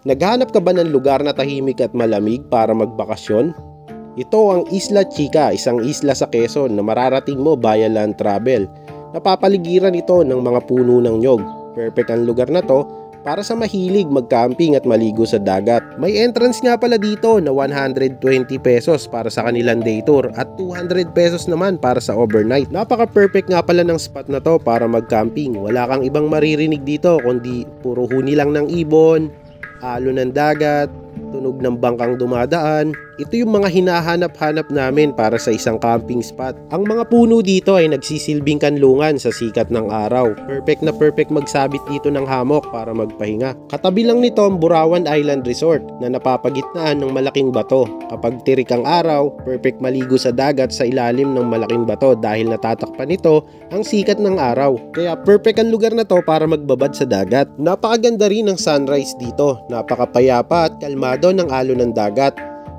Naghahanap ka ba ng lugar na tahimik at malamig para magbakasyon? Ito ang Isla Chica, isang isla sa Quezon na mararating mo via land travel. Napapaligiran ito ng mga puno ng nyog. Perfect ang lugar na to para sa mahilig mag-camping at maligo sa dagat. May entrance nga pala dito na 120 pesos para sa kanilang day tour at 200 pesos naman para sa overnight. Napaka-perfect nga pala ng spot na to para mag-camping. Wala kang ibang maririnig dito kundi puro huni lang ng ibon, alon ng dagat, tunog ng bangkang dumadaan. Ito yung mga hinahanap-hanap namin para sa isang camping spot. Ang mga puno dito ay nagsisilbing kanlungan sa sikat ng araw. Perfect na perfect magsabit dito ng hammock para magpahinga. Katabi lang nito ang Burawan Island Resort na napapagitnaan ng malaking bato. Kapag tirik ang araw, perfect maligo sa dagat sa ilalim ng malaking bato dahil natatakpan nito ang sikat ng araw. Kaya perfect ang lugar na to para magbabad sa dagat. Napakaganda rin ng sunrise dito. Napakapayapa at kalmado ng alon ng dagat.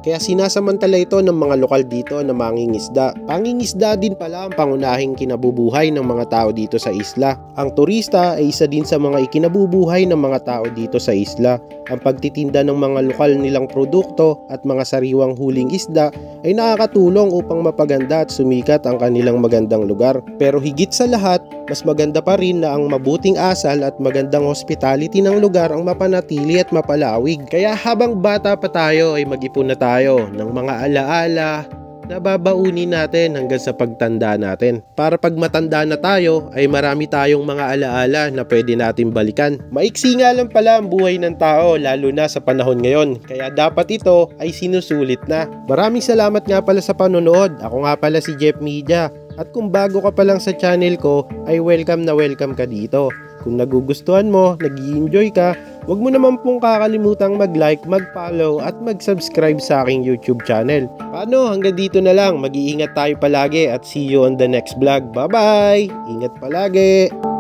Kaya sinasamantala ito ng mga lokal dito na mangingisda. Pangingisda din pala ang pangunahing kinabubuhay ng mga tao dito sa isla. Ang turista ay isa din sa mga ikinabubuhay ng mga tao dito sa isla. Ang pagtitinda ng mga lokal nilang produkto at mga sariwang huling isda ay nakakatulong upang mapaganda at sumikat ang kanilang magandang lugar. Pero higit sa lahat, mas maganda pa rin na ang mabuting asal at magandang hospitality ng lugar ang mapanatili at mapalawig. Kaya habang bata pa tayo ay mag-ipon na tayo ng mga alaala na babaunin natin hanggang sa pagtanda natin. Para pag matanda na tayo ay marami tayong mga alaala na pwede natin balikan. Maiksi nga lang pala ang buhay ng tao lalo na sa panahon ngayon. Kaya dapat ito ay sinusulit na. Maraming salamat nga pala sa panonood. Ako nga pala si Jeff Media. At kung bago ka pa lang sa channel ko ay welcome na welcome ka dito. Kung nagugustuhan mo, nag-i-enjoy ka, huwag mo naman pong kakalimutang mag-like, mag-follow at mag-subscribe sa aking YouTube channel. Paano? Hanggang dito na lang. Mag-iingat tayo palagi at see you on the next vlog. Bye-bye! Ingat palagi!